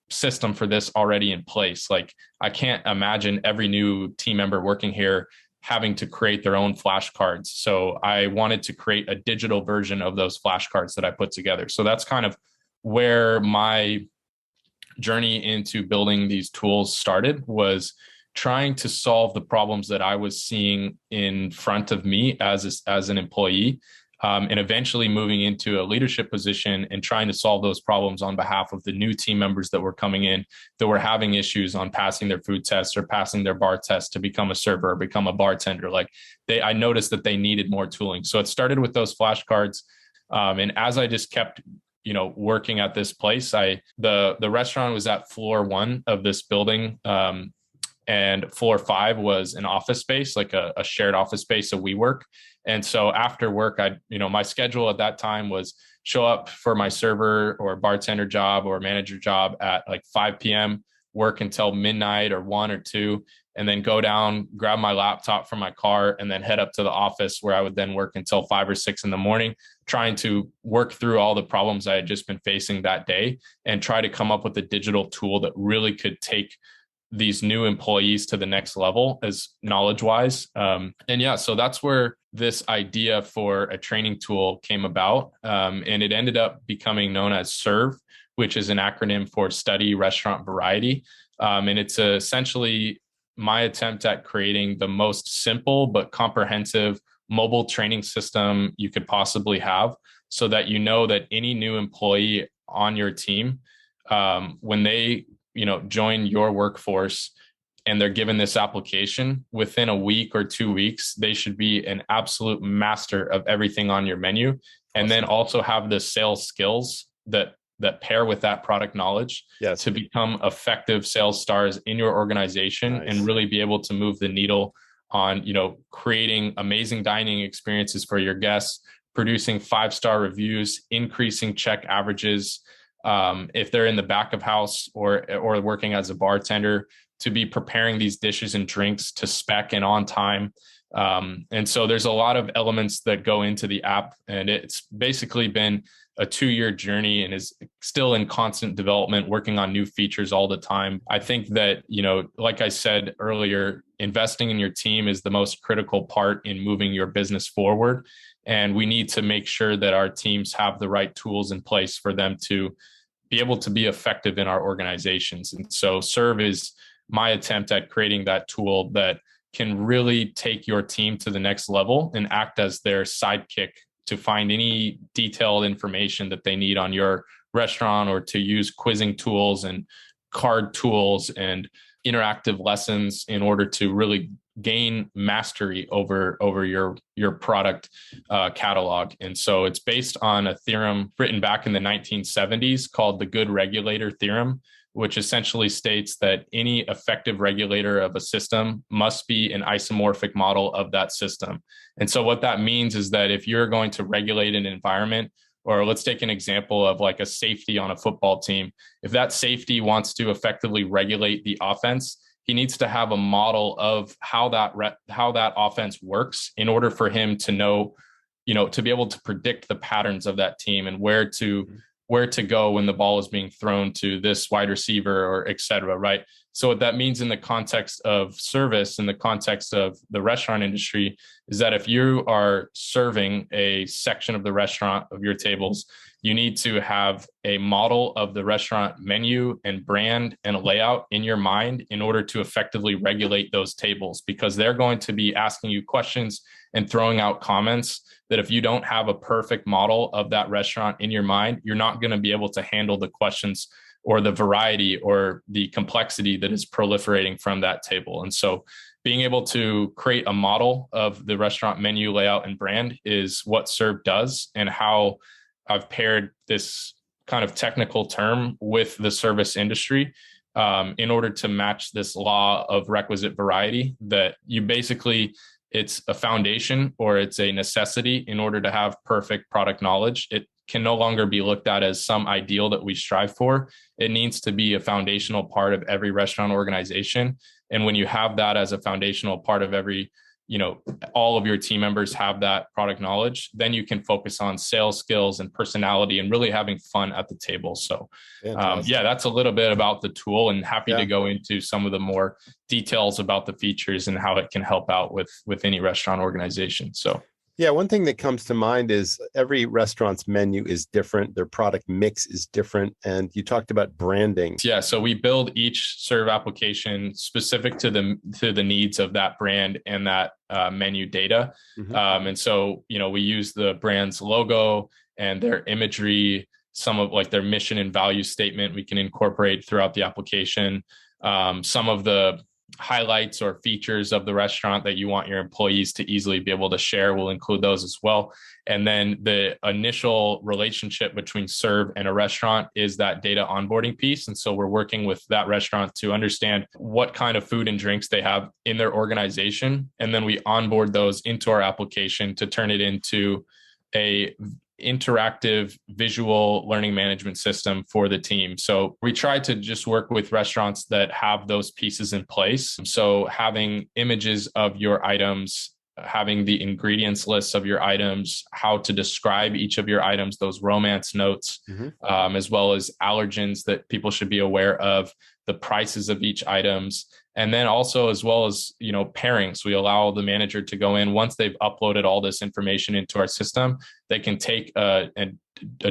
system for this already in place? Like, I can't imagine every new team member working here having to create their own flashcards. So I wanted to create a digital version of those flashcards that I put together. So that's kind of where my journey into building these tools started, was trying to solve the problems that I was seeing in front of me as an employee, and eventually moving into a leadership position and trying to solve those problems on behalf of the new team members that were coming in, that were having issues on passing their food tests or passing their bar tests to become a server or become a bartender. I noticed that they needed more tooling. So it started with those flashcards. And as I just kept working at this place, the restaurant was at floor 1 of this building. And floor 5 was an office space, like a shared office space, a WeWork. And so after work, my schedule at that time was show up for my server or bartender job or manager job at like 5 p.m., work until midnight or 1 or 2, and then go down, grab my laptop from my car, and then head up to the office where I would then work until 5 or 6 in the morning, trying to work through all the problems I had just been facing that day and try to come up with a digital tool that really could take these new employees to the next level as knowledge wise. So that's where this idea for a training tool came about. And it ended up becoming known as SERVE, which is an acronym for Study Restaurant Variety. And it's essentially my attempt at creating the most simple but comprehensive mobile training system you could possibly have, so that you know that any new employee on your team, when they join your workforce and they're given this application, within a week or 2 weeks, they should be an absolute master of everything on your menu. And then also have the sales skills that pair with that product knowledge to become effective sales stars in your organization. Nice. And really be able to move the needle on, creating amazing dining experiences for your guests, producing 5-star reviews, increasing check averages. If they're in the back of house or working as a bartender, to be preparing these dishes and drinks to spec and on time. And so there's a lot of elements that go into the app, and it's basically been a 2-year journey and is still in constant development, working on new features all the time. I think that, like I said earlier, investing in your team is the most critical part in moving your business forward. And we need to make sure that our teams have the right tools in place for them to be able to be effective in our organizations. And so Serve is my attempt at creating that tool that can really take your team to the next level and act as their sidekick to find any detailed information that they need on your restaurant, or to use quizzing tools and card tools and interactive lessons in order to really gain mastery over your product catalog. And so it's based on a theorem written back in the 1970s called the Good Regulator Theorem, which essentially states that any effective regulator of a system must be an isomorphic model of that system. And so what that means is that if you're going to regulate an environment, or let's take an example of like a safety on a football team, if that safety wants to effectively regulate the offense, he needs to have a model of how that offense works in order for him to know, to be able to predict the patterns of that team and where to go when the ball is being thrown to this wide receiver, or et cetera, right? So what that means in the context of service, in the context of the restaurant industry, is that if you are serving a section of the restaurant of your tables, you need to have a model of the restaurant menu and brand and layout in your mind in order to effectively regulate those tables, because they're going to be asking you questions and throwing out comments that if you don't have a perfect model of that restaurant in your mind, you're not going to be able to handle the questions or the variety or the complexity that is proliferating from that table. And so being able to create a model of the restaurant menu layout and brand is what Serve does, and how I've paired this kind of technical term with the service industry in order to match this law of requisite variety, that you basically, it's a foundation or it's a necessity in order to have perfect product knowledge. It can no longer be looked at as some ideal that we strive for. It needs to be a foundational part of every restaurant organization. And when you have that as a foundational part of every, all of your team members have that product knowledge, then you can focus on sales skills and personality and really having fun at the table. So that's a little bit about the tool, and happy to go into some of the more details about the features and how it can help out with any restaurant organization. So yeah, one thing that comes to mind is every restaurant's menu is different. Their product mix is different. And you talked about branding. Yeah, so we build each Serve application specific to the needs of that brand and that menu data. Mm-hmm. And so, we use the brand's logo and their imagery, some of like their mission and value statement we can incorporate throughout the application. Some of the highlights or features of the restaurant that you want your employees to easily be able to share, we'll include those as well. And then the initial relationship between Serve and a restaurant is that data onboarding piece. And so we're working with that restaurant to understand what kind of food and drinks they have in their organization. And then we onboard those into our application to turn it into a interactive visual learning management system for the team. So we try to just work with restaurants that have those pieces in place. So having images of your items, having the ingredients lists of your items, how to describe each of your items, those romance notes, as well as allergens that people should be aware of, the prices of each items. And then also, as well as, pairings, we allow the manager to go in once they've uploaded all this information into our system. They can take a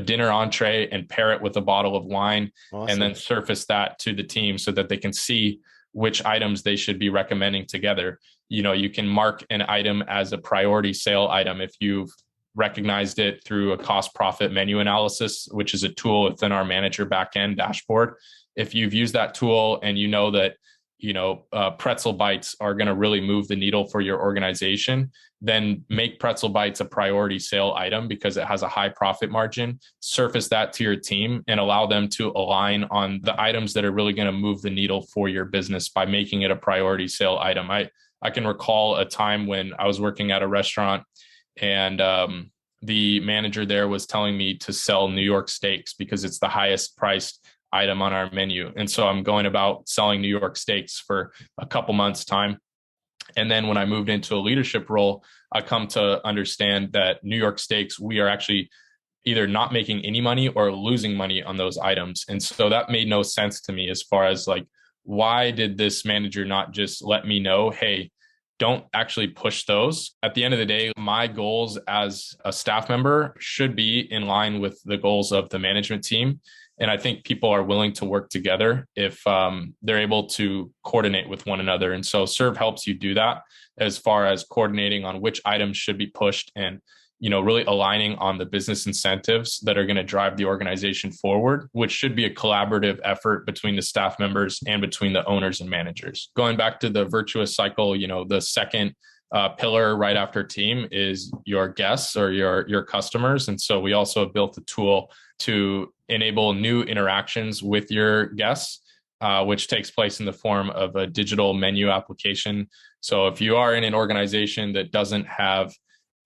dinner entree and pair it with a bottle of wine. Awesome. And then surface that to the team so that they can see which items they should be recommending together. You can mark an item as a priority sale item if you've recognized it through a cost profit menu analysis, which is a tool within our manager backend dashboard. If you've used that tool and you know that pretzel bites are going to really move the needle for your organization, then make pretzel bites a priority sale item because it has a high profit margin. Surface that to your team and allow them to align on the items that are really going to move the needle for your business by making it a priority sale item. I can recall a time when I was working at a restaurant and the manager there was telling me to sell New York steaks because it's the highest priced item on our menu. And so I'm going about selling New York steaks for a couple months' time. And then when I moved into a leadership role, I come to understand that New York steaks, we are actually either not making any money or losing money on those items. And so that made no sense to me as far as like, why did this manager not just let me know, hey, don't actually push those? At the end of the day, my goals as a staff member should be in line with the goals of the management team. And I think people are willing to work together if they're able to coordinate with one another. And so Serve helps you do that as far as coordinating on which items should be pushed and, really aligning on the business incentives that are going to drive the organization forward, which should be a collaborative effort between the staff members and between the owners and managers. Going back to the virtuous cycle, the second pillar right after team is your guests or your customers. And so we also have built a tool to enable new interactions with your guests, which takes place in the form of a digital menu application. So if you are in an organization that doesn't have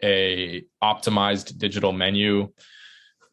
a optimized digital menu,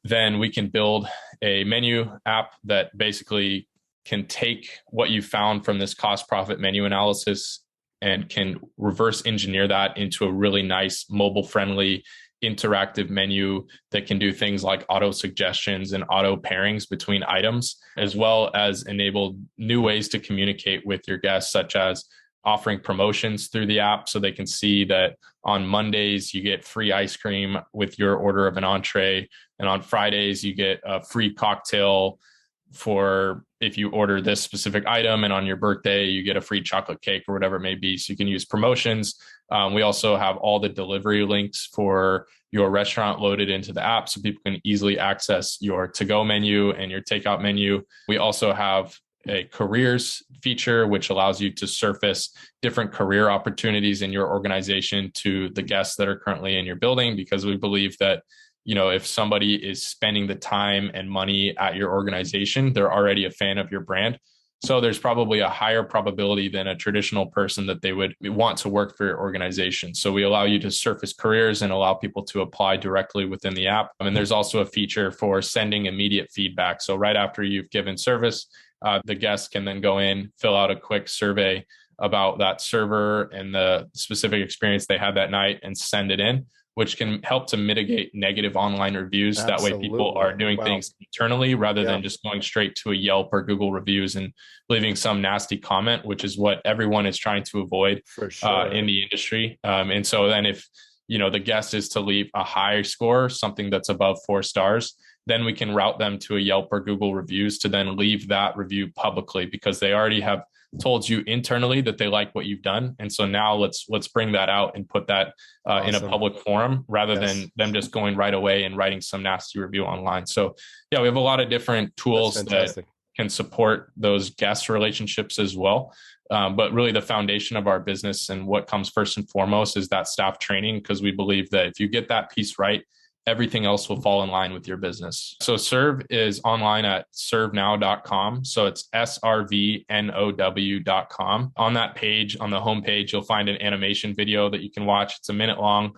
then we can build a menu app that basically can take what you found from this cost profit menu analysis and can reverse engineer that into a really nice mobile friendly interactive menu that can do things like auto suggestions and auto pairings between items, as well as enable new ways to communicate with your guests, such as offering promotions through the app so they can see that on Mondays you get free ice cream with your order of an entree, and on Fridays you get a free cocktail for if you order this specific item, and on your birthday you get a free chocolate cake or whatever it may be. So you can use promotions. We also have all the delivery links for your restaurant loaded into the app so people can easily access your to-go menu and your takeout menu. We also have a careers feature, which allows you to surface different career opportunities in your organization to the guests that are currently in your building, because we believe that if somebody is spending the time and money at your organization, they're already a fan of your brand. So there's probably a higher probability than a traditional person that they would want to work for your organization. So we allow you to surface careers and allow people to apply directly within the app. And there's also a feature for sending immediate feedback. So right after you've given service, the guest can then go in, fill out a quick survey about that server and the specific experience they had that night and send it in, which can help to mitigate negative online reviews. Absolutely. That way people are doing things internally rather than just going straight to a Yelp or Google reviews and leaving some nasty comment, which is what everyone is trying to avoid in the industry. And so then if, the guest is to leave a high score, something that's above 4 stars, then we can route them to a Yelp or Google reviews to then leave that review publicly, because they already have told you internally that they like what you've done. And so now let's bring that out and put that in a public forum rather than them just going right away and writing some nasty review online. So yeah, we have a lot of different tools that can support those guest relationships as well. But really the foundation of our business and what comes first and foremost is that staff training, because we believe that if you get that piece right, everything else will fall in line with your business. So Serve is online at servenow.com. So it's SRVNOW.com. On that page, on the homepage, you'll find an animation video that you can watch. It's a minute long.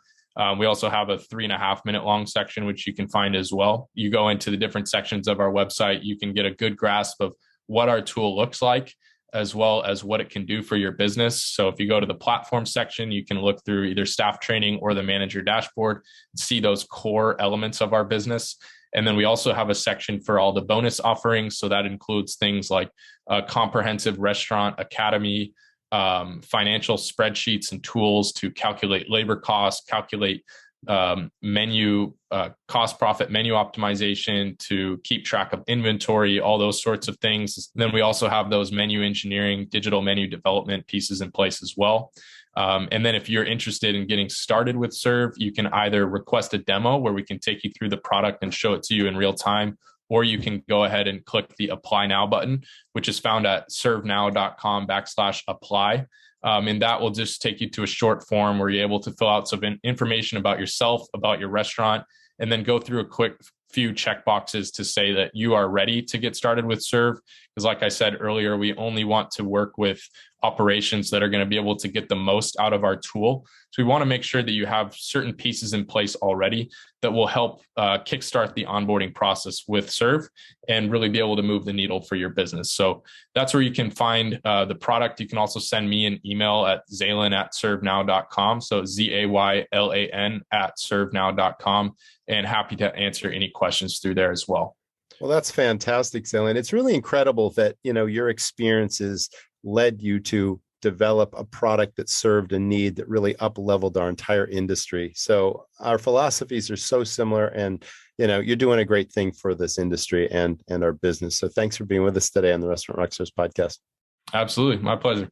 We also have a 3.5 minute long section, which you can find as well. You go into the different sections of our website, you can get a good grasp of what our tool looks like, as well as what it can do for your business. So if you go to the platform section, you can look through either staff training or the manager dashboard, see those core elements of our business. And then we also have a section for all the bonus offerings. So that includes things like a comprehensive restaurant academy, financial spreadsheets and tools to calculate labor costs, calculate menu cost profit, menu optimization to keep track of inventory, all those sorts of things. Then we also have those menu engineering, digital menu development pieces in place as well. And then if you're interested in getting started with Serve, you can either request a demo where we can take you through the product and show it to you in real time, or you can go ahead and click the Apply Now button, which is found at servenow.com/apply. And that will just take you to a short form where you're able to fill out some information about yourself, about your restaurant, and then go through a quick few checkboxes to say that you are ready to get started with Serve. Because like I said earlier, we only want to work with operations that are going to be able to get the most out of our tool. So we want to make sure that you have certain pieces in place already that will help kickstart the onboarding process with Serve and really be able to move the needle for your business. So that's where you can find the product. You can also send me an email at zaylan@servenow.com. So ZAYLAN @servenow.com, and happy to answer any questions through there as well. Well, that's fantastic, Zaylan. It's really incredible that, your experiences led you to develop a product that served a need that really up-leveled our entire industry. So our philosophies are so similar, and you're doing a great thing for this industry and our business. So thanks for being with us today on the Restaurant Rockstars podcast. Absolutely. My pleasure.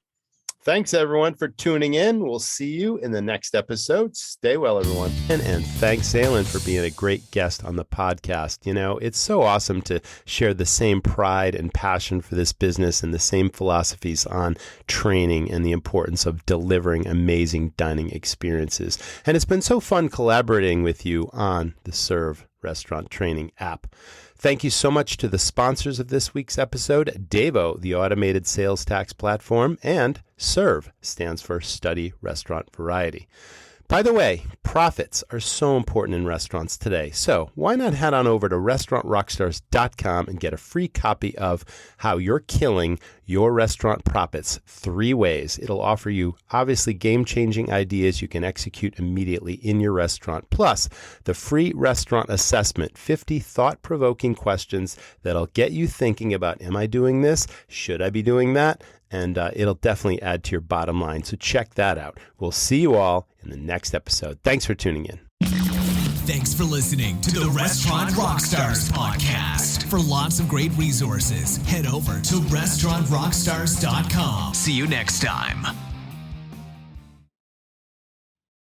Thanks, everyone, for tuning in. We'll see you in the next episode. Stay well, everyone. And thanks, Zaylan, for being a great guest on the podcast. It's so awesome to share the same pride and passion for this business and the same philosophies on training and the importance of delivering amazing dining experiences. And it's been so fun collaborating with you on the Serve Restaurant Training app. Thank you so much to the sponsors of this week's episode, Davo, the automated sales tax platform, and Serve, stands for Study Restaurant Variety. By the way, profits are so important in restaurants today, so why not head on over to restaurantrockstars.com and get a free copy of How You're Killing Your Restaurant Profits 3 Ways. It'll offer you, obviously, game-changing ideas you can execute immediately in your restaurant, plus the free restaurant assessment, 50 thought-provoking questions that'll get you thinking about, am I doing this? Should I be doing that? And it'll definitely add to your bottom line. So check that out. We'll see you all in the next episode. Thanks for tuning in. Thanks for listening to the Restaurant Rockstars Podcast. For lots of great resources, head over to restaurantrockstars.com. See you next time.